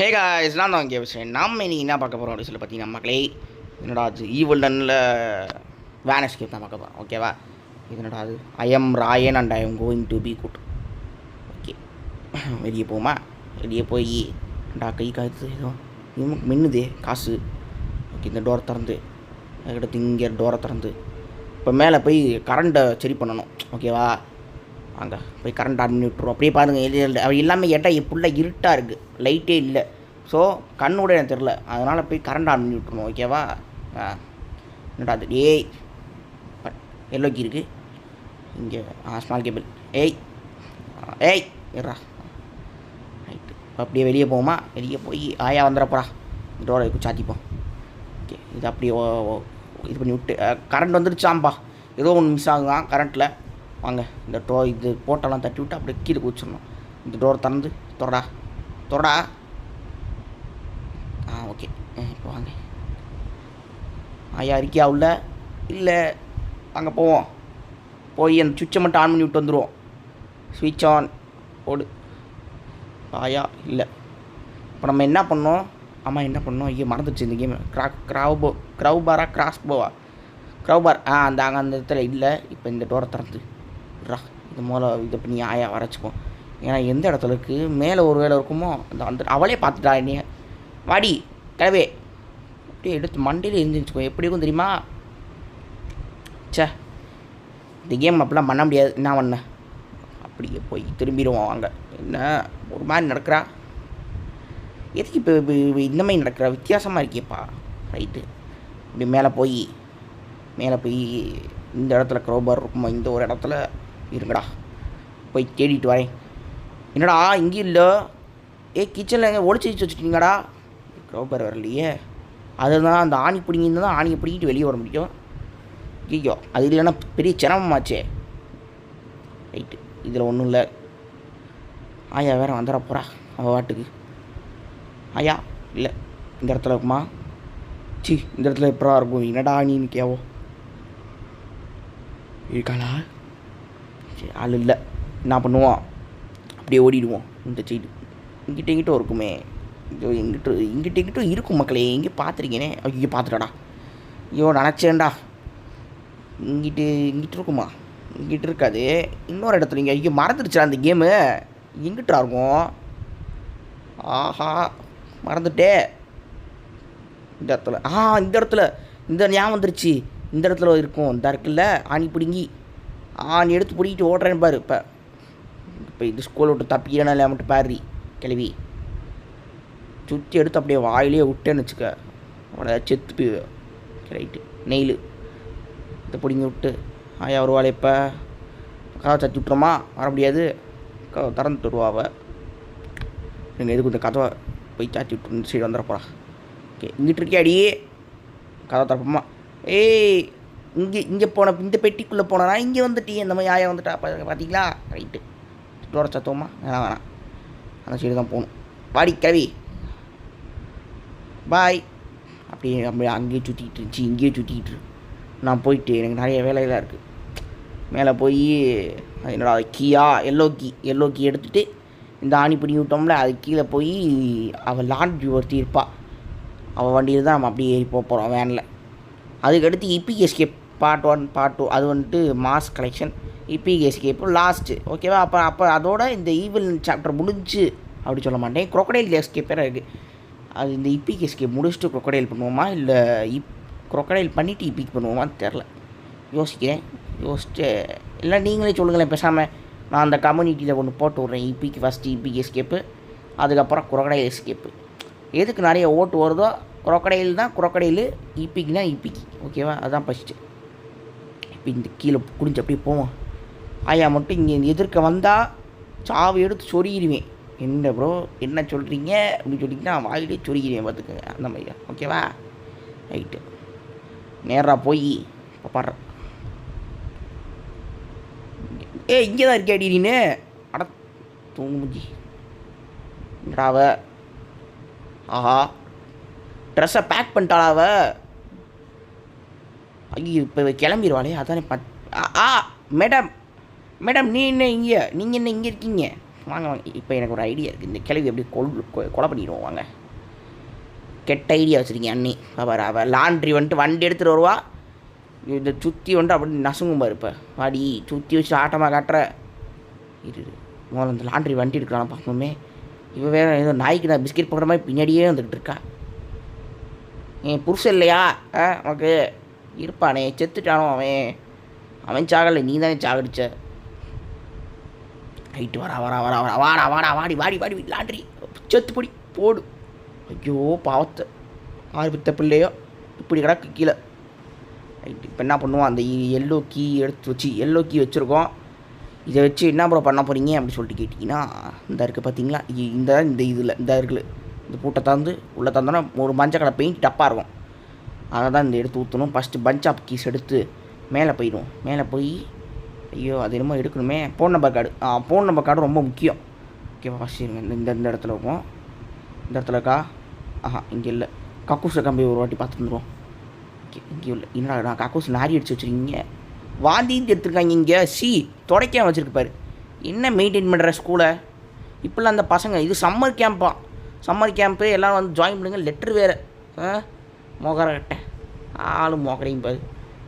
Hey guys, நான் தான் இங்கே விஷயம் நம்ம இன்றைக்கி என்ன பார்க்க போகிறோம் அப்படின்னு சொல்லி பார்த்தீங்கன்னா மக்களே, என்னடா அது ஈவில் டன்னில் வேன் எஸ்கேப் தான் பார்க்க போகிறோம். ஓகேவா? இது என்னடா அது I am Rayan and I am going to be good. Okay, வெளியே போமா? வெளியே போய் கை காய்த்து ஏதோ நமக்கு மின்னுதே காசு. ஓகே, இந்த டோரை திறந்து எடுத்து இங்கே டோரை திறந்து இப்போ மேலே போய் கரண்ட்டை சரி பண்ணணும். ஓகேவா? அங்கே போய் கரண்ட் ஆன் பண்ணி விட்ருவோம். அப்படியே பாருங்கள், அவள் எல்லாமே கேட்டால் ஃபுல்லாக இருட்டாக இருக்குது, லைட்டே இல்லை. ஸோ கண்ணோட எனக்கு தெரில, அதனால் போய் கரண்ட் ஆன் பண்ணி விட்ருணும். ஓகேவா? என்னடா அது ஏய் எல்லோக்கி இருக்குது இங்கே. Small cable. ஏய் ஏய் இருறா. ரைட்டு, அப்படியே வெளியே போவோமா? வெளியே போய் ஆயா வந்துடப்போறா, டோரை சாத்திப்போம். ஓகே, இது அப்படியே இது பண்ணி விட்டு கரண்ட் வந்துடுச்சாம்பா. ஏதோ ஒன்று மிஸ் ஆகுதான் கரண்ட்டில். வாங்க, இந்த இது போட்டெல்லாம் தட்டி விட்டு அப்படியே கீழே குதிச்சிடணும். இந்த டோர் திறந்து தொடடா. ஓகே, இப்போ வாங்க. ஐயா இருக்கியா உள்ள? இல்லை, அங்கே போவோம். போய் அந்த சுவிட்சை மட்டும் ஆன் பண்ணி விட்டு வந்துடுவோம். ஸ்விட்ச் ஆன் போடு. ஐயா இல்லை. இப்போ நம்ம என்ன பண்ணோம்? ஆமாம், என்ன பண்ணோம்? ஐயோ மறந்துடுச்சு இந்த கேம். க்ரௌபாரா கிராஸ்போவா? க்ரௌபார். அந்த இடத்துல இல்லை. இப்போ இந்த டோரை திறந்து இது மூலம் இதை பண்ணி ஆயா வரைச்சிப்போம். ஏன்னா எந்த இடத்துல இருக்குது, மேலே ஒரு வேலை இருக்குமோ அந்த அவளே பார்த்துட்டா என்னைய. வாடி கிளவே அப்படியே எடுத்து மண்டையில் எரிஞ்சுச்சுக்கோ. எப்படி இருக்கும் தெரியுமா? சே, இந்த கேம் அப்படிலாம் பண்ண முடியாது. என்ன பண்ண? அப்படியே போய் திரும்பிடுவோம். அங்கே என்ன ஒரு மாதிரி நடக்கிறா? எதுக்கு இப்போ இந்த மாதிரி நடக்கிறா? வித்தியாசமாக இருக்கேப்பா. ரைட்டு, இப்படி மேலே போய் இந்த இடத்துல க்ரோபார் இருக்குமா? இந்த ஒரு இடத்துல இருங்கடா, போய் தேடிட்டு வரேன். என்னடா இங்கேயும் இல்லை? கிச்சனில் எங்கே ஒளிச்சு வச்சுட்டீங்கடா? க்ரோபார் வரலையே. அதுதான் அந்த ஆணி பிடிங்கிருந்து தான் ஆணியை பிடிக்கிட்டு வெளியே வர முடியும். ஐயோ, அது இல்லைன்னா பெரிய சிரமமாச்சே. ரைட்டு, இதில் ஒன்றும் இல்லை. ஆயா வேறு வந்துட போகிறா அவள் வாட்டுக்கு. ஆயா இல்லை, இந்த இடத்துல இருக்குமா? இந்த இடத்துல எப்படா இருக்கும்? என்னடா ஆணின்னு கேவோ இருக்காளா? சரி, ஆள் இல்லை. என்ன பண்ணுவோம்? அப்படியே ஓடிடுவோம். இந்த சைடு இங்கிட்ட இருக்குமே. இங்கிட்ட இருக்கும் மக்களே. எங்கே பார்த்துருக்கேனே. ஐயோ பார்த்துட்டாடா. ஐயோ நினச்சேன்டா. இங்கிட்ட இருக்குமா? இங்கிட்ட இருக்காது, இன்னொரு இடத்துல. இங்கே ஐயோ மறந்துடுச்சா அந்த கேமு. எங்கிட்டா இருக்கும்? ஆஹா மறந்துட்டே. இந்த இடத்துல இந்த இடத்துல இந்த ஞாபகம் வந்துருச்சு. இந்த இடத்துல இருக்கும். இந்த இருக்குல்ல ஆணி பிடுங்கி. நீ எடுத்து பிடிக்கிட்டு ஓடுறேன்னு பாரு. இப்போ இது ஸ்கூலை விட்டு தப்பிக்கிறேன்னா இல்லை மட்டும் பாரு கிளவி. சுற்றி எடுத்து அப்படியே வாயிலே விட்டேன்னு வச்சுக்க, அவளை செத்து போய். ரைட்டு, நெயில் இதை பிடிங்கி விட்டு ஆயா வருவாள். இப்போ கதவை சத்தி விட்டுறோமா? வர முடியாது, கதவை திறந்துட்டு வருவாள். நீங்கள் எதுக்கு இந்த கதவை போய் சாத்தி விட்டு இந்த சைடு வந்துட போகிறா. ஓகே, இங்கிட்டு இருக்கே அடியே. கதவை திறப்போமா? ஏய், இங்கே போன இந்த பெட்டிக்குள்ளே போனா இங்கே வந்துட்டி. இந்த மாதிரி ஆயா வந்துட்டா பார்த்தீங்களா? ரைட்டு, டோரை சத்துவோமா? வேணாம், அந்த சைடு தான் போகணும். வாடி கிளவி, பாய். அப்படியே அங்கேயே சுற்றிக்கிட்டு இருந்துச்சு, இங்கேயே சுற்றிக்கிட்டு நான் போயிட்டு. எனக்கு நிறைய வேலையெல்லாம் இருக்குது. மேலே போய் என்னடா கீயா எல்லோ கீ எடுத்துகிட்டு இந்த ஆணி பிடி விட்டோம்ல, அது கீழே போய் அவள் லாண்ட் ஒருத்தி இருப்பாள். அவள் வண்டியில் தான் நம்ம அப்படியே ஏறி போகிறோம் வேனில். அதுக்கடுத்து இபிக் எஸ்கேப் பார்ட் 1 பார்ட் 2 அது வந்துட்டு mass collection. EPIC escape last. ஓகேவா? அப்போ அதோட இந்த ஈவில் சாப்டர் முடிஞ்சு அப்படி சொல்ல மாட்டேன். க்ரொக்கடைல் எஸ்கேப் வேறு இருக்குது. அது இந்த இபிக் எஸ்கேப் முடிச்சுட்டு க்ரொக்கடைல் பண்ணுவோமா, இல்லை க்ரொக்கடைல் பண்ணிவிட்டு இபிக் பண்ணுவோமான்னு தெரில. யோசிச்சுட்டு இல்லை நீங்களே சொல்லுங்களேன் பேசாமல். நான் அந்த கம்யூனிட்டியில் ஒன்று போட்டு விட்றேன். இபிக்கு ஃபஸ்ட்டு இபிக் எஸ்கேப்பு, அதுக்கப்புறம் க்ரொக்கடைல் எஸ்கேப்பு. எதுக்கு நிறைய ஓட்டு வருதோ க்ரொக்கடைல் தான் க்ரொக்கடைலு, இபிக்குனா இபிக்கு. ஓகேவா? அதுதான் ஃபஸ்ட்டு. இப்போ இந்த கீழே குடிஞ்சு அப்படியே போவோம். ஆயா மட்டும் இங்கே எதிர்க்க வந்தால் சாவை எடுத்து சொருகிடுவேன். என்ன ப்ரோ என்ன சொல்கிறீங்க அப்படின்னு சொல்லிங்கன்னா வாயிலே சொருகிடுவேன் பார்த்துக்கோங்க. அந்த மாதிரி தான். ஓகேவா? ரைட்டு, நேராக போய் இப்போ பாடுறேன். இங்கே தான் இருக்கே அடின்னு. அட தூங்கு முடிஞ்சி என்னடாவ? ஆஹா, ட்ரெஸ்ஸை பேக் பண்ணிட்டாளாவ. ஐயோ, இப்போ கிளம்பிடுவாளே. அதானே மேடம் நீ என்ன இங்கே? நீங்கள் என்ன இங்கே இருக்கீங்க? வாங்க வாங்க. இப்போ எனக்கு ஒரு ஐடியா இருக்குது. இந்த கிழவி எப்படி கொலை பண்ணிடுவோம் வாங்க. கெட்ட ஐடியா வச்சுருக்கீங்க அண்ணி. பாரு அவள் லாண்ட்ரி வந்துட்டு வண்டி எடுத்துகிட்டு வருவா. இந்த சுற்றி வந்துட்டு அப்படி நசுங்கும் பாரு. இப்போ வாடி சுற்றி வச்சு ஆட்டமாக காட்டுற இரு. முதல்ல இந்த லாண்ட்ரி வண்டி எடுக்கலாம் பார்ப்போமே. இவன் வேறு ஏதோ நாய்க்கு நான் பிஸ்கெட் போடுற மாதிரி பின்னாடியே வந்துக்கிட்டு இருக்கா. என் புருஷன் இல்லையா உனக்கு? இருப்பானே, செத்துட்டானோ அவன் சாகலை, நீ தானே சாகடிச்ச. ஹைட்டு வரா வரா வரா வரா வாடா வாடா வாடி வாடி வாடி லாண்ட்ரி செத்து பொடி போடு. ஐயோ பாவத்தை, ஆறு பித்த பிள்ளையோ இப்படி கிடக்கு கீழே. ரைட்டு, இப்போ என்ன பண்ணுவோம், அந்த எல்லோ கீ எடுத்து வச்சு எல்லோ கீ வச்சுருக்கோம். இதை வச்சு என்ன ப்ரோ பண்ண போகிறீங்க அப்படின்னு சொல்லிட்டு கேட்டிங்கன்னா, இந்த இருக்குது பார்த்தீங்களா, இந்த இதில் இந்த இருக்குல்ல, இந்த பூட்டை தந்து உள்ளே தந்தோன்னா ஒரு மஞ்சள் கலர் பெயிண்ட் டப்பாக இருக்கும். அதை தான் இந்த எடுத்து ஊற்றணும். ஃபஸ்ட்டு பஞ்ச் ஆஃப் கீஸ் எடுத்து மேலே போயிடும். மேலே போய் ஐயோ அது என்னமோ எடுக்கணுமே, phone number card. Phone number card ரொம்ப முக்கியம். ஓகேவா, ஃபஸ்ட் இருங்க. இந்த இடத்துல இருக்கும். இந்த இடத்துல இருக்கா? இங்கே இல்லை. கக்கூஸை கம்பி ஒரு வாட்டி பார்த்து வந்துடுவோம். ஓகே, இங்கே இல்லை. என்னடா நான் கக்கூஸ் நாரி அடிச்சு வச்சுருக்கீங்க, வாந்தின்னு எடுத்துருக்காங்க. இங்கே தொடக்காம வச்சுருக்கு பாரு. என்ன மெயின்டைன் பண்ணுற ஸ்கூலை இப்போல்லாம் அந்த பசங்க. இது சம்மர் கேம்ப்பா, சம்மர் கேம்ப்பு. எல்லோரும் வந்து ஜாயின் பண்ணுங்க. லெட்ரு வேறு மொகரக்கட்டை ஆளும் மொகரையும் பாரு.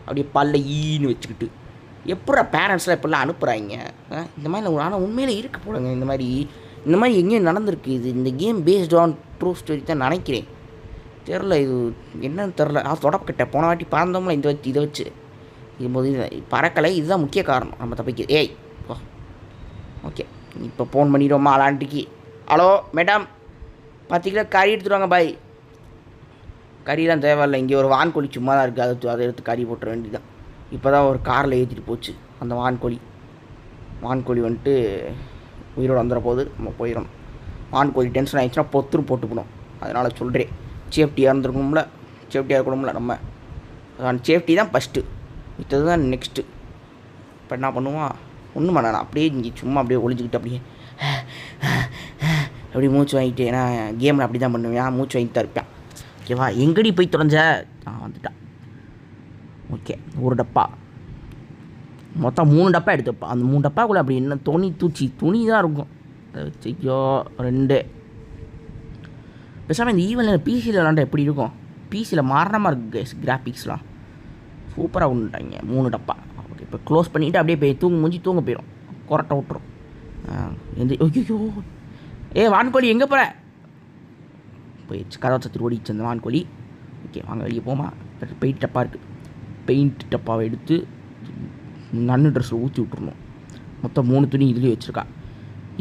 அப்படியே பல்ல ஈன்னு வச்சுக்கிட்டு எப்படா பேரண்ட்ஸ்லாம் இப்படிலாம் அனுப்புகிறாங்க. இந்த மாதிரி ஆனால் உண்மையில் இருக்க போடுங்க. இந்த மாதிரி எங்கேயும் நடந்திருக்கு. இந்த game based on true story தான் நினைக்கிறேன். தெரில, இது என்னன்னு தெரில. தொடக்கட்டை போன வாட்டி பறந்தோம்ல இதை வச்சு இதுபோது பறக்கலை. இதுதான் முக்கிய காரணம் நம்ம தப்பிக்கு. ஓகே, இப்போ ஃபோன் பண்ணிடுவோம்மா லாண்ட்ரிக்கு. ஹலோ மேடம், 10 கிலோ கறி எடுத்துருவாங்க பாய். கறியெலாம் தேவையில்லை, இங்கே ஒரு வான்கோழி சும்மா தான் இருக்குது. அதை எடுத்து கறி போட்டுற வேண்டியதான். இப்போ தான் ஒரு காரில் ஏற்றிட்டு போச்சு அந்த வான்கோழி வந்துட்டு உயிரோடு வந்துட போது. நம்ம போயிடணும். வான்கோழி டென்ஷன் ஆகிடுச்சுன்னா பொத்துரு போட்டுக்கணும். அதனால் சொல்கிறேன், சேஃப்டியாக இருக்கணும்ல நம்ம. சேஃப்டி தான் ஃபஸ்ட்டு, மித்தது தான் நெக்ஸ்ட்டு. இப்போ என்ன பண்ணுவோம், ஒன்றும் பண்ண அப்படியே இங்கே சும்மா அப்படியே ஒளிஞ்சிக்கிட்டு அப்படியே மூச்சு வாங்கிட்டு. ஏன்னா கேமில் அப்படி தான் பண்ணுவேன், மூச்சு வாங்கிட்டு தான் இருப்பேன். ஓகேவா, எங்கடி போய் தொலைஞ்ச? வந்துட்டான். ஓகே, ஒரு டப்பா மொத்தம் 3 டப்பா எடுத்துப்பா. அந்த 3 டப்பாக்குள்ளே அப்படி என்ன துணி தான் இருக்கும். அதை வச்சு ஐயோ 2 பேசாமல் இந்த ஈவெண்ட்டில் பிசியில் விளாண்டா எப்படி இருக்கும்? பிசியில் மாரணமாக இருக்குது கிராஃபிக்ஸ்லாம். சூப்பராக உண்டுட்டாங்க. 3 டப்பா. ஓகே, இப்போ க்ளோஸ் பண்ணிவிட்டு அப்படியே போய் தூங்க போயிடும். கொரட்டை விட்டுரும். ஐயோ வான்கோழி எங்கே போகிற? போயிடுச்சு, கதவை சத்துரு ஓடிச்சு அந்த வான்கோழி. ஓகே வாங்க வெளியே போமா. பெயிண்ட் டப்பா இருக்குது. பெயிண்ட் டப்பாவை எடுத்து நன்னு ட்ரெஸ்ஸில் ஊற்றி விட்டுருணும். மொத்தம் 3 துணி இதுலேயே வச்சுருக்கா.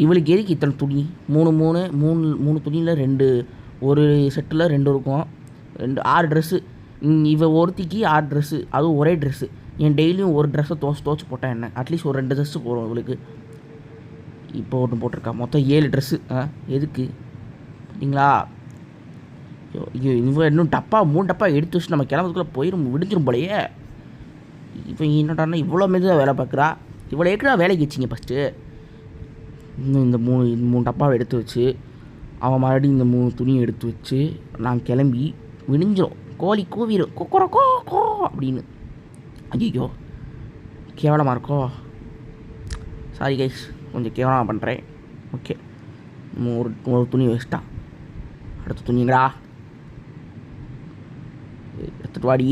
இவளுக்கு எதுக்கு இத்தனை துணி? 3 துணியில் 2, ஒரு செட்டில் 2 இருக்கும். 6 ட்ரெஸ்ஸு. இவ ஒருத்திக்கு 6 ட்ரெஸ்ஸு, அதுவும் ஒரே ட்ரெஸ்ஸு. என் டெய்லியும் ஒரு ட்ரெஸ்ஸை துவச்சி போட்டேன் என்ன, அட்லீஸ்ட் ஒரு 2 ட்ரெஸ்ஸு போகிறோம் இவளுக்கு. இப்போ ஒன்று போட்டிருக்கா. மொத்தம் 7 ட்ரெஸ்ஸு. எதுக்கு பார்த்தீங்களா? ஐயோ இவன் இன்னும் 3 டப்பா எடுத்து வச்சு நம்ம கிளம்புறதுக்குள்ளே விடுஞ்சிரும் போலையே. இப்போ என்னடான்னா இவ்வளோ மெதுவாக வேலை பார்க்குறா. இவ்வளோ ஏக்கடா வேலைக்கு வச்சிங்க ஃபஸ்ட்டு. இன்னும் இந்த 3 டப்பாவை எடுத்து வச்சு அவன் மறுபடியும் இந்த 3 துணியை எடுத்து வச்சு நான் கிளம்பி விடிஞ்சிரும். கோழி கூவிடும் கொக்கரக்கோ அப்படின்னு. ஐயோ கேவலமாக இருக்கோ, சாரி கைஸ், கொஞ்சம் கேவலமாக பண்ணுறேன். ஓகே, ஒரு துணி வச்சுட்டான். அடுத்த துணிங்கடா எடுத்துட்டு வாடி.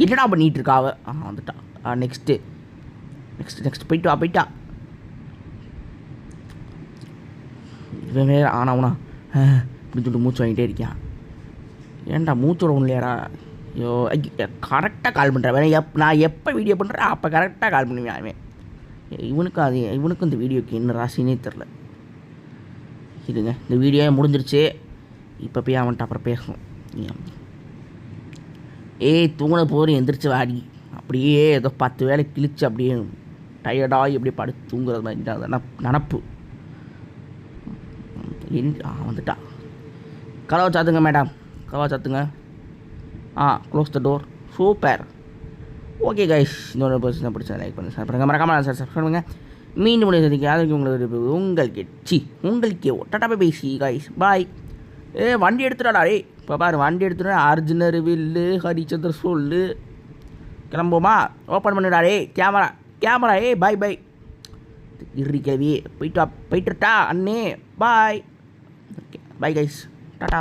என்னடா பண்ணிகிட்டு இருக்கா அவ? வந்துட்டா. நெக்ஸ்ட்டு போயிட்டா. இவன் வேறு ஆனாவுனா அப்படின்னு சொல்லிட்டு மூச்சு வாங்கிட்டே இருக்கான். ஏன்டா மூச்சோட ஒன்றுலையாடா? ஐயோ கரெக்டாக கால் பண்ணுறேன். வேணா நான் எப்போ வீடியோ பண்ணுறேன் அப்போ கரெக்டாக கால் பண்ணுவேன். அவன் இவனுக்கும் இந்த வீடியோக்கு என்ன ராசினே தெரில. இதுங்க இந்த வீடியோ முடிஞ்சிருச்சு. இப்போ போய் அவன்கிட்ட அப்புறம் பேசணும். தூங்கின போகிற எந்திரிச்சு வாடி. அப்படியே ஏதோ 10 வேலை கிழிச்சு அப்படியே டயர்டாகி அப்படியே படுத்து தூங்குறது மாதிரி நினப்பு. வந்துட்டா. கதவை சாத்துங்க மேடம், கதவை சாத்துங்க. Close the door. Super. Okay guys, இன்னொரு பர்சன் பிடிச்சா லைக் பண்ணுங்கள், ஷேர் பண்ணுங்கள், மறக்காமல் சப்ஸ்கிரைப் பண்ணுங்கள். மீண்டும் சந்திக்க அதுக்கு உங்களுக்கு ஒட்டா பேசி கைஸ் பாய். வண்டி எடுத்துடாடா. இப்போ பாரு வண்டி எடுத்துட்டா. அர்ஜுனர் வில்லு ஹரிச்சந்திர சொல்லு. கிளம்புமா? ஓப்பன் பண்ணிடாடே கேமரா. பாய். கிளவி போயிட்டுட்டா அண்ணே bye. Okay bye guys, tata.